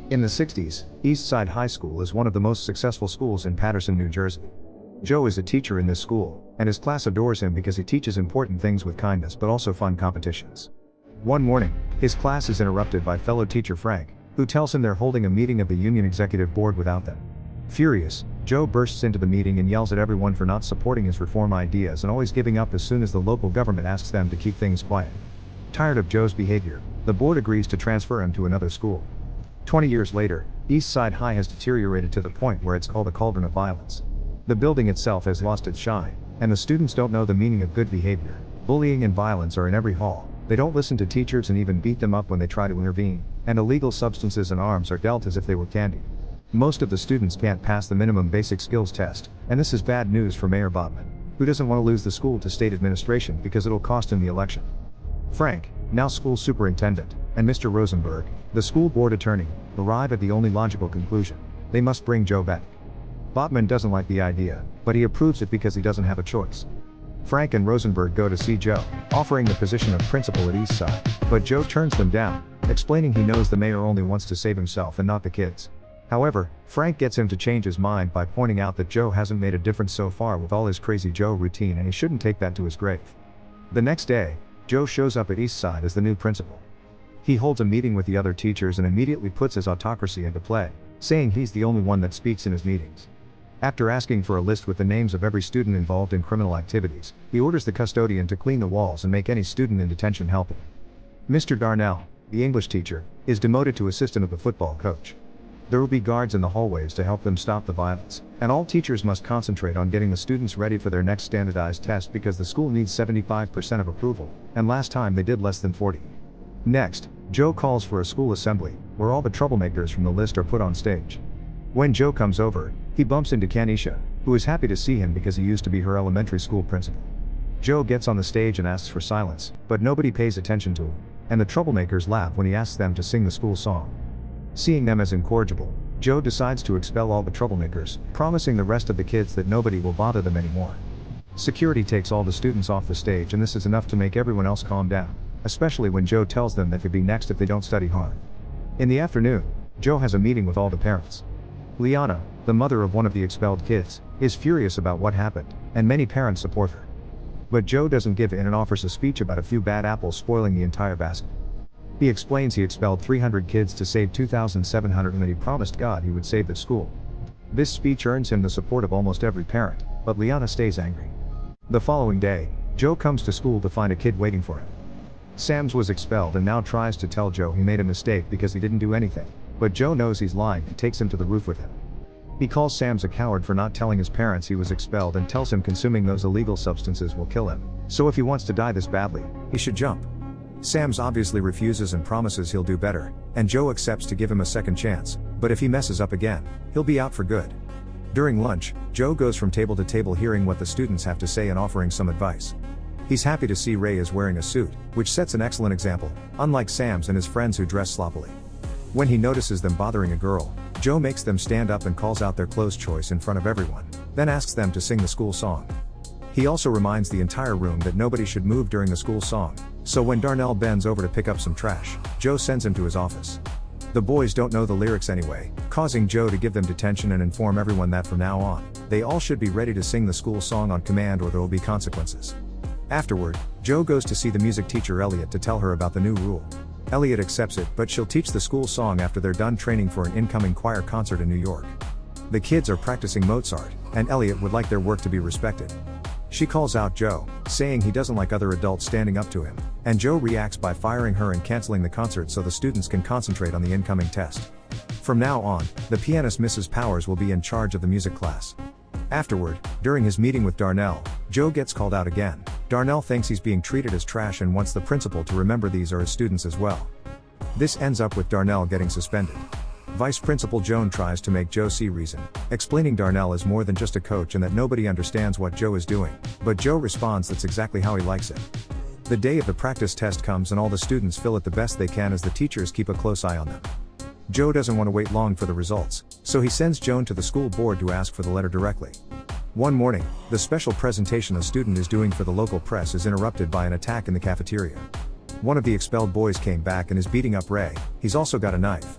In the 60s, Eastside High School is one of the most successful schools in Paterson, New Jersey. Joe is a teacher in this school, and his class adores him because he teaches important things with kindness but also fun competitions. One morning, his class is interrupted by fellow teacher Frank, who tells him they're holding a meeting of the union executive board without them. Furious, Joe bursts into the meeting and yells at everyone for not supporting his reform ideas and always giving up as soon as the local government asks them to keep things quiet. Tired of Joe's behavior, the board agrees to transfer him to another school. 20 years later, Eastside High has deteriorated to the point where it's called a cauldron of violence. The building itself has lost its shine, and the students don't know the meaning of good behavior. Bullying and violence are in every hall. They don't listen to teachers and even beat them up when they try to intervene, and illegal substances and arms are dealt as if they were candy. Most of the students can't pass the minimum basic skills test, and this is bad news for Mayor Botman, who doesn't want to lose the school to state administration because it'll cost him the election. Frank, now school superintendent, and Mr. Rosenberg, the school board attorney, arrive at the only logical conclusion: they must bring Joe back. Botman doesn't like the idea, but he approves it because he doesn't have a choice. Frank and Rosenberg go to see Joe, offering the position of principal at Eastside, but Joe turns them down, explaining he knows the mayor only wants to save himself and not the kids. However, Frank gets him to change his mind by pointing out that Joe hasn't made a difference so far with all his crazy Joe routine and he shouldn't take that to his grave. The next day, Joe shows up at Eastside as the new principal. He holds a meeting with the other teachers and immediately puts his autocracy into play, saying he's the only one that speaks in his meetings. After asking for a list with the names of every student involved in criminal activities, he orders the custodian to clean the walls and make any student in detention help him. Mr. Darnell, the English teacher, is demoted to assistant of the football coach. There will be guards in the hallways to help them stop the violence, and all teachers must concentrate on getting the students ready for their next standardized test because the school needs 75% of approval, and last time they did less than 40. Next, Joe calls for a school assembly, where all the troublemakers from the list are put on stage. When Joe comes over, he bumps into Kanisha, who is happy to see him because he used to be her elementary school principal. Joe gets on the stage and asks for silence, but nobody pays attention to him, and the troublemakers laugh when he asks them to sing the school song. Seeing them as incorrigible, Joe decides to expel all the troublemakers, promising the rest of the kids that nobody will bother them anymore. Security takes all the students off the stage and this is enough to make everyone else calm down, especially when Joe tells them that he'll be next if they don't study hard. In the afternoon, Joe has a meeting with all the parents. Liana, the mother of one of the expelled kids, is furious about what happened, and many parents support her. But Joe doesn't give in and offers a speech about a few bad apples spoiling the entire basket. He explains he expelled 300 kids to save 2,700 and that he promised God he would save the school. This speech earns him the support of almost every parent, but Liana stays angry. The following day, Joe comes to school to find a kid waiting for him. Sams was expelled and now tries to tell Joe he made a mistake because he didn't do anything, but Joe knows he's lying and takes him to the roof with him. He calls Sams a coward for not telling his parents he was expelled and tells him consuming those illegal substances will kill him, so if he wants to die this badly, he should jump. Sams obviously refuses and promises he'll do better, and Joe accepts to give him a second chance, but if he messes up again, he'll be out for good. During lunch, Joe goes from table to table hearing what the students have to say and offering some advice. He's happy to see Ray is wearing a suit, which sets an excellent example, unlike Sams and his friends who dress sloppily. When he notices them bothering a girl, Joe makes them stand up and calls out their clothes choice in front of everyone, then asks them to sing the school song. He also reminds the entire room that nobody should move during the school song, so when Darnell bends over to pick up some trash, Joe sends him to his office. The boys don't know the lyrics anyway, causing Joe to give them detention and inform everyone that from now on, they all should be ready to sing the school song on command or there will be consequences. Afterward, Joe goes to see the music teacher Elliot to tell her about the new rule. Elliot accepts it, but she'll teach the school song after they're done training for an incoming choir concert in New York. The kids are practicing Mozart, and Elliot would like their work to be respected. She calls out Joe, saying he doesn't like other adults standing up to him, and Joe reacts by firing her and canceling the concert so the students can concentrate on the incoming test. From now on, the pianist Mrs. Powers will be in charge of the music class. Afterward, during his meeting with Darnell, Joe gets called out again. Darnell thinks he's being treated as trash and wants the principal to remember these are his students as well. This ends up with Darnell getting suspended. Vice Principal Joan tries to make Joe see reason, explaining Darnell is more than just a coach and that nobody understands what Joe is doing, but Joe responds that's exactly how he likes it. The day of the practice test comes and all the students feel it the best they can as the teachers keep a close eye on them. Joe doesn't want to wait long for the results, so he sends Joan to the school board to ask for the letter directly. One morning, the special presentation a student is doing for the local press is interrupted by an attack in the cafeteria. One of the expelled boys came back and is beating up Ray. He's also got a knife.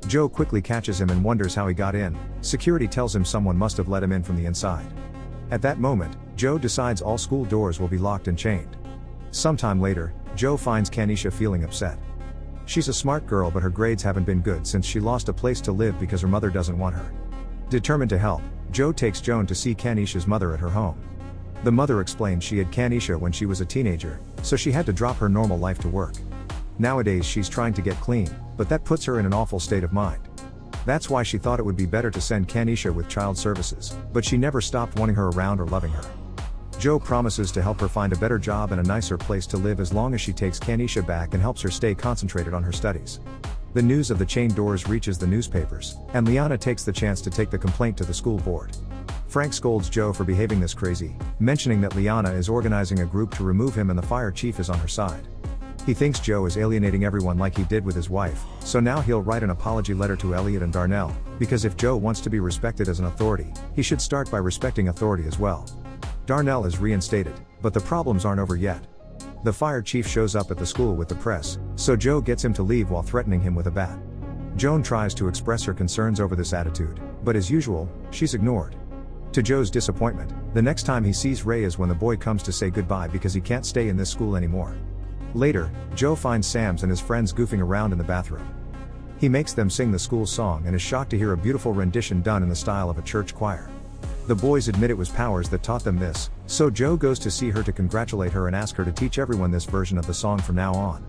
Joe quickly catches him and wonders how he got in. Security tells him someone must have let him in from the inside. At that moment, Joe decides all school doors will be locked and chained. Sometime later, Joe finds Kanisha feeling upset. She's a smart girl, but her grades haven't been good since she lost a place to live because her mother doesn't want her. Determined to help, Joe takes Joan to see Kanisha's mother at her home. The mother explains she had Kanisha when she was a teenager, so she had to drop her normal life to work. Nowadays she's trying to get clean, but that puts her in an awful state of mind. That's why she thought it would be better to send Kanisha with child services, but she never stopped wanting her around or loving her. Joe promises to help her find a better job and a nicer place to live as long as she takes Kanisha back and helps her stay concentrated on her studies. The news of the chained doors reaches the newspapers, and Liana takes the chance to take the complaint to the school board. Frank scolds Joe for behaving this crazy, mentioning that Liana is organizing a group to remove him and the fire chief is on her side. He thinks Joe is alienating everyone like he did with his wife, so now he'll write an apology letter to Elliot and Darnell, because if Joe wants to be respected as an authority, he should start by respecting authority as well. Darnell is reinstated, but the problems aren't over yet. The fire chief shows up at the school with the press, so Joe gets him to leave while threatening him with a bat. Joan tries to express her concerns over this attitude, but as usual, she's ignored. To Joe's disappointment, the next time he sees Ray is when the boy comes to say goodbye because he can't stay in this school anymore. Later, Joe finds Sam's and his friends goofing around in the bathroom. He makes them sing the school song and is shocked to hear a beautiful rendition done in the style of a church choir. The boys admit it was Powers that taught them this, so Joe goes to see her to congratulate her and ask her to teach everyone this version of the song from now on.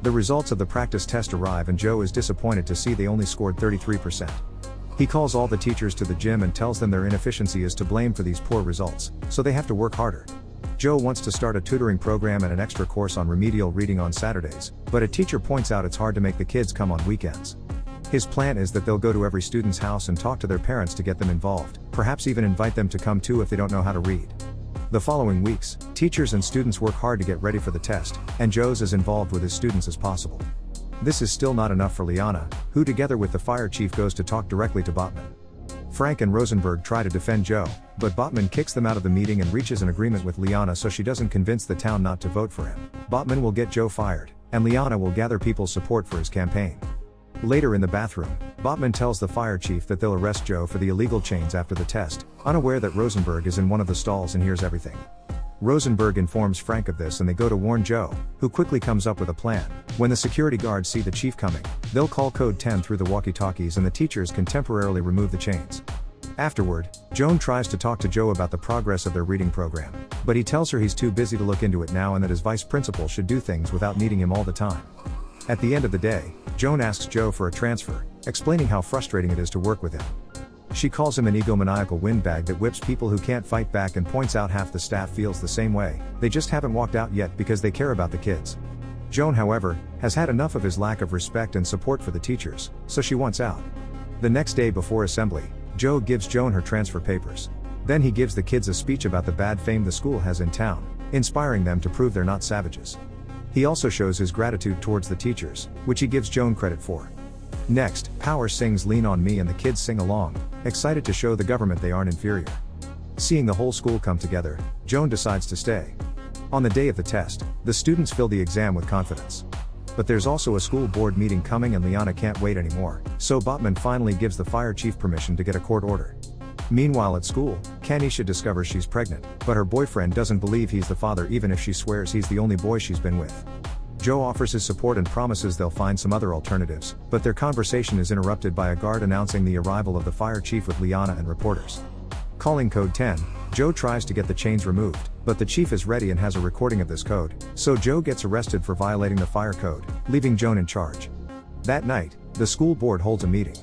The results of the practice test arrive and Joe is disappointed to see they only scored 33%. He calls all the teachers to the gym and tells them their inefficiency is to blame for these poor results, so they have to work harder. Joe wants to start a tutoring program and an extra course on remedial reading on Saturdays, but a teacher points out it's hard to make the kids come on weekends. His plan is that they'll go to every student's house and talk to their parents to get them involved, perhaps even invite them to come too if they don't know how to read. The following weeks, teachers and students work hard to get ready for the test, and Joe's as involved with his students as possible. This is still not enough for Liana, who together with the fire chief goes to talk directly to Botman. Frank and Rosenberg try to defend Joe, but Botman kicks them out of the meeting and reaches an agreement with Liana so she doesn't convince the town not to vote for him. Botman will get Joe fired, and Liana will gather people's support for his campaign. Later in the bathroom, Botman tells the fire chief that they'll arrest Joe for the illegal chains after the test, unaware that Rosenberg is in one of the stalls and hears everything. Rosenberg informs Frank of this and they go to warn Joe, who quickly comes up with a plan. When the security guards see the chief coming, they'll call code 10 through the walkie-talkies and the teachers can temporarily remove the chains. Afterward, Joan tries to talk to Joe about the progress of their reading program, but he tells her he's too busy to look into it now and that his vice principal should do things without needing him all the time. At the end of the day, Joan asks Joe for a transfer, explaining how frustrating it is to work with him. She calls him an egomaniacal windbag that whips people who can't fight back and points out half the staff feels the same way, they just haven't walked out yet because they care about the kids. Joan, however, has had enough of his lack of respect and support for the teachers, so she wants out. The next day before assembly, Joe gives Joan her transfer papers. Then he gives the kids a speech about the bad fame the school has in town, inspiring them to prove they're not savages. He also shows his gratitude towards the teachers, which he gives Joan credit for. Next, Powers sings Lean on Me and the kids sing along, excited to show the government they aren't inferior. Seeing the whole school come together, Joan decides to stay. On the day of the test, the students fill the exam with confidence. But there's also a school board meeting coming and Liana can't wait anymore, so Botman finally gives the fire chief permission to get a court order. Meanwhile at school, Kanisha discovers she's pregnant, but her boyfriend doesn't believe he's the father even if she swears he's the only boy she's been with. Joe offers his support and promises they'll find some other alternatives, but their conversation is interrupted by a guard announcing the arrival of the fire chief with Liana and reporters. Calling code 10, Joe tries to get the chains removed, but the chief is ready and has a recording of this code, so Joe gets arrested for violating the fire code, leaving Joan in charge. That night, the school board holds a meeting.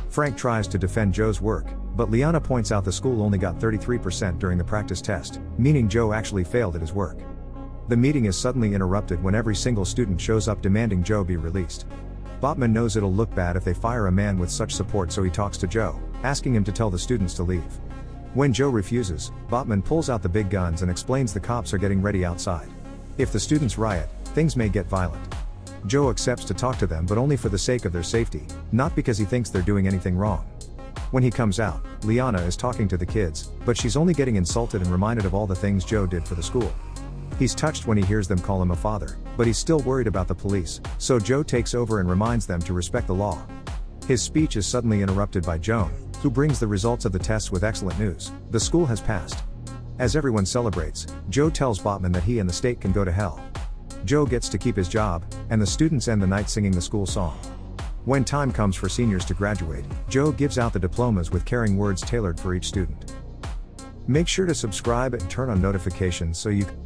Frank tries to defend Joe's work, but Liana points out the school only got 33% during the practice test, meaning Joe actually failed at his work. The meeting is suddenly interrupted when every single student shows up demanding Joe be released. Botman knows it'll look bad if they fire a man with such support, so he talks to Joe, asking him to tell the students to leave. When Joe refuses, Botman pulls out the big guns and explains the cops are getting ready outside. If the students riot, things may get violent. Joe accepts to talk to them, but only for the sake of their safety, not because he thinks they're doing anything wrong. When he comes out, Liana is talking to the kids, but she's only getting insulted and reminded of all the things Joe did for the school. He's touched when he hears them call him a father, but he's still worried about the police, so Joe takes over and reminds them to respect the law. His speech is suddenly interrupted by Joan, who brings the results of the tests with excellent news. The school has passed. As everyone celebrates, Joe tells Botman that he and the state can go to hell. Joe gets to keep his job, and the students end the night singing the school song. When time comes for seniors to graduate, Joe gives out the diplomas with caring words tailored for each student. Make sure to subscribe and turn on notifications so you can